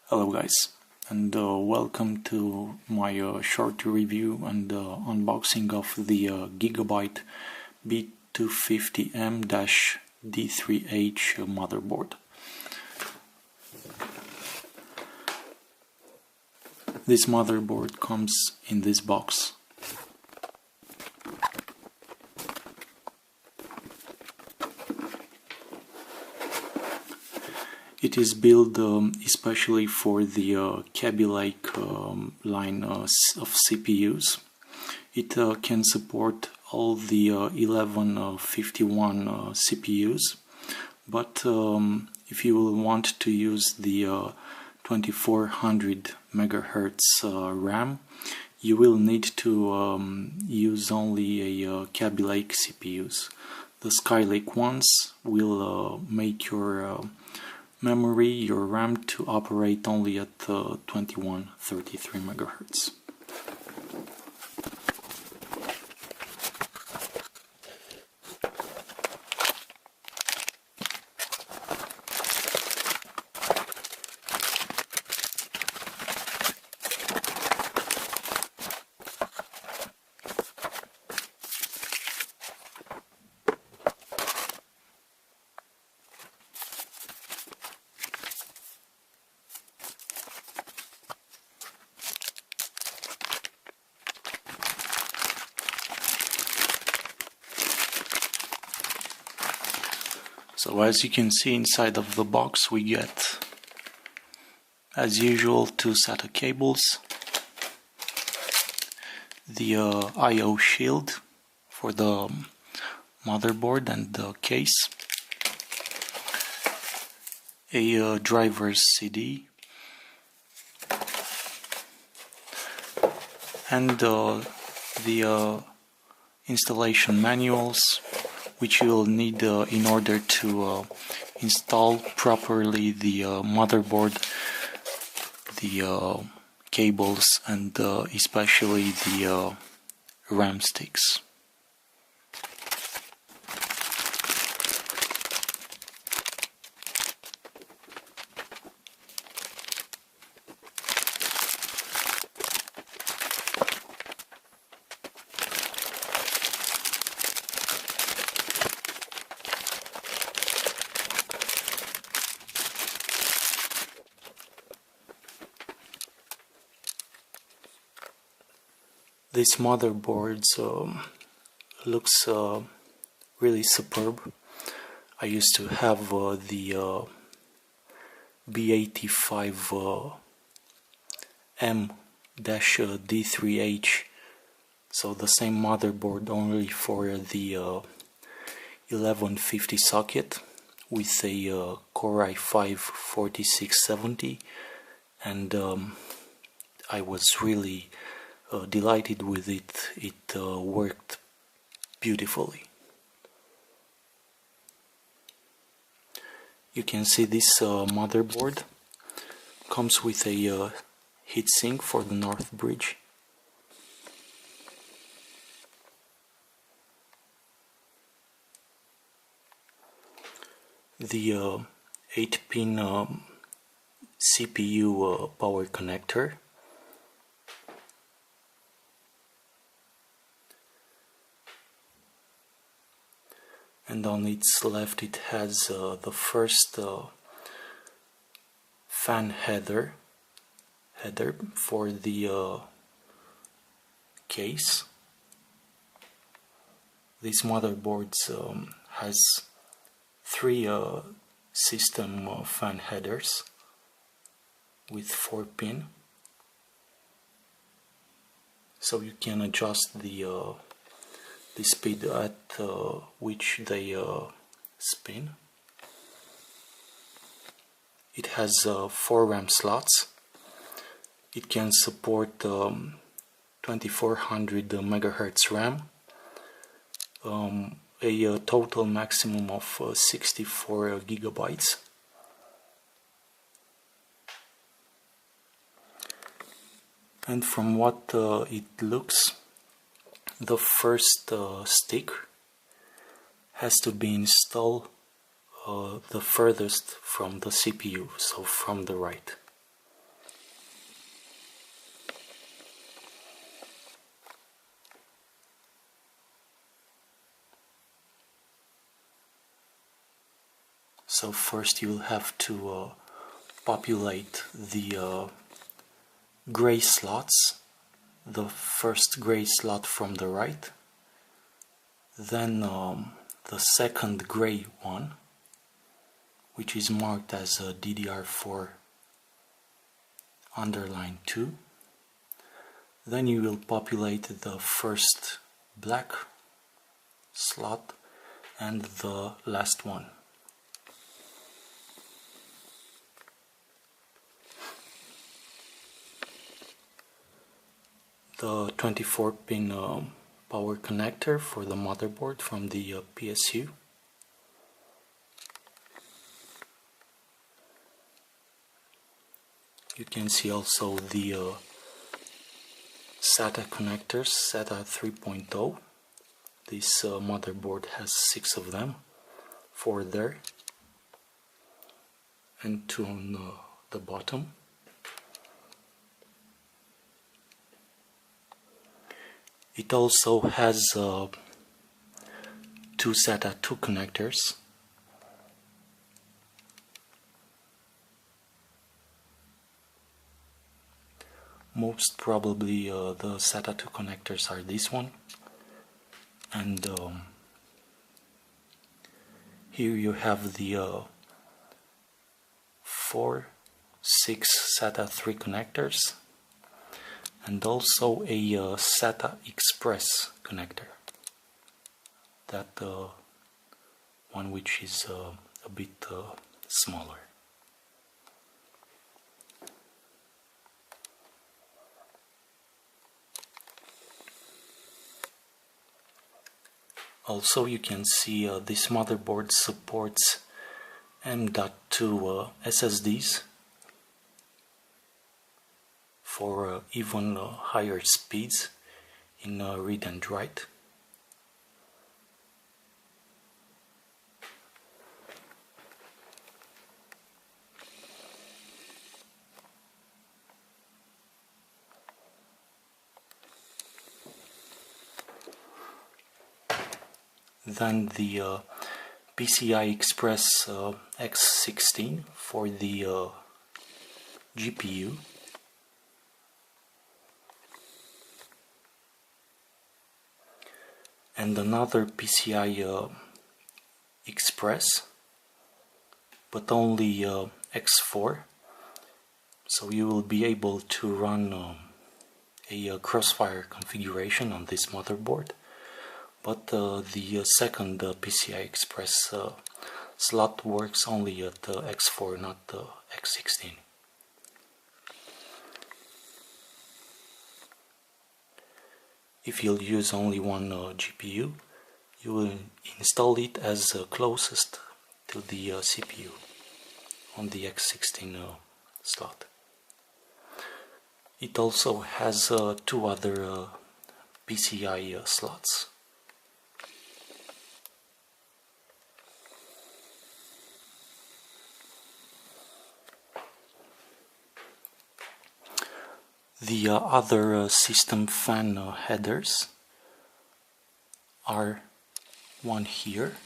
Hello guys, and welcome to my short review and unboxing of the Gigabyte B250M-D3H motherboard. This motherboard comes in this box. It is built especially for the Kaby Lake line of CPUs. It can support all the 1151 CPUs, but if you will want to use the 2400 MHz RAM, you will need to use only a Kaby Lake CPUs. The Skylake ones will make your memory, your RAM, to operate only at 2133 MHz. So as you can see, inside of the box we get, as usual, two SATA cables, the I/O shield for the motherboard and the case, a driver's CD, and the installation manuals, which you'll need in order to install properly the motherboard, the cables, and especially the RAM sticks. This motherboard looks really superb. I used to have the B250M-D3H, so the same motherboard, only for the 1150 socket with a Core i5 4670, and I was really delighted with it. It worked beautifully. You can see this motherboard comes with a heatsink for the north bridge. The 8-pin CPU power connector, and on its left it has the first fan header for the case. This motherboard has three system fan headers with 4 pin, so you can adjust the speed at which they spin. It has 4 RAM slots. It can support 2400 MHz RAM, a total maximum of 64 gigabytes. And from what it looks, the first stick has to be installed the furthest from the CPU, so from the right. So first you'll have to populate the gray slots, the first gray slot from the right, then the second gray one, which is marked as a DDR4 underline 2. Then you will populate the first black slot and the last one. The 24-pin power connector for the motherboard from the PSU. You can see also the SATA connectors, SATA 3.0. This motherboard has 6 of them, 4 there and 2 on the bottom. It also has 2 SATA 2 connectors. Most probably the SATA 2 connectors are this one, and here you have the 4, 6 SATA 3 connectors, and also a SATA Express connector, that one which is a bit smaller. Also, you can see this motherboard supports M.2 SSDs for even higher speeds in read and write. Then the PCI Express X16 for the GPU. And another PCI Express, but only X4, so you will be able to run a Crossfire configuration on this motherboard. But the second PCI Express slot works only at X4, not the X16. If you'll use only one GPU, you will install it as closest to the CPU on the X16 slot. It also has 2 other PCI slots. The other system fan headers are one here,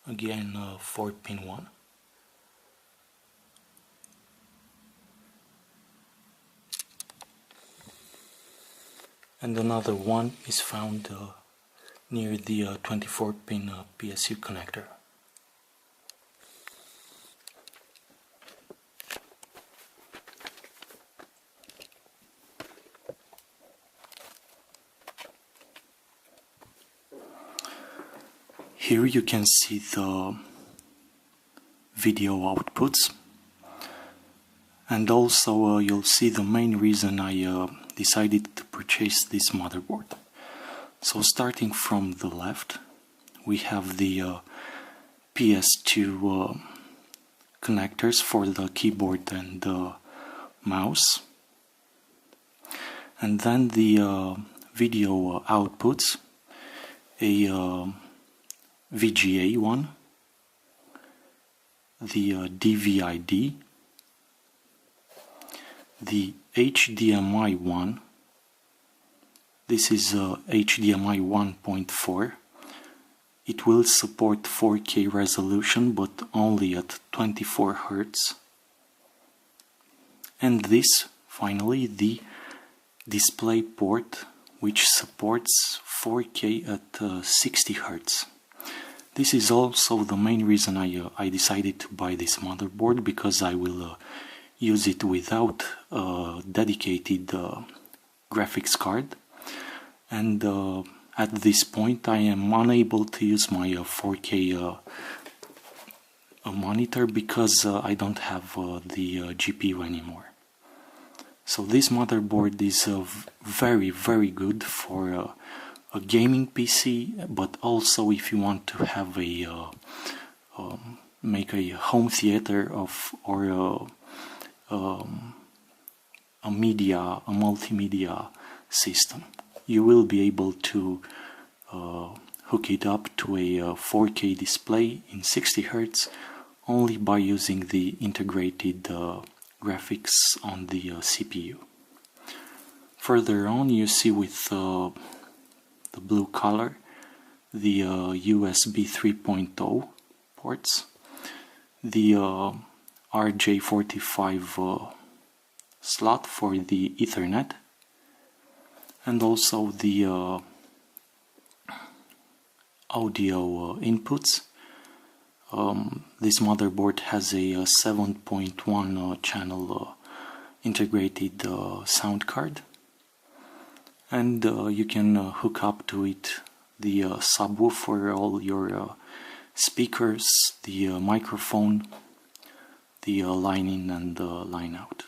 again 4-pin one, and another one is found near the 24-pin PSU connector. Here you can see the video outputs, and also you'll see the main reason I decided to purchase this motherboard. So starting from the left, we have the PS2 connectors for the keyboard and the mouse, and then the video outputs, a VGA one, the DVI-D, the HDMI one. This is HDMI 1.4 It will support 4K resolution, but only at 24 Hz. And this, finally, the display port, which supports 4K at 60 Hz. This is also the main reason I decided to buy this motherboard, because I will use it without a dedicated graphics card, and at this point I am unable to use my 4K monitor because I don't have the GPU anymore. So this motherboard is very good for a gaming PC, but also if you want to have a make a home theater or a multimedia system. You will be able to hook it up to a 4K display in 60 Hz only by using the integrated graphics on the CPU. Further on, you see with the blue color the USB 3.0 ports, the RJ45 slot for the Ethernet, and also the audio inputs. This motherboard has a 7.1 channel integrated sound card, and you can hook up to it the subwoofer, all your speakers, the microphone, the line in and line out.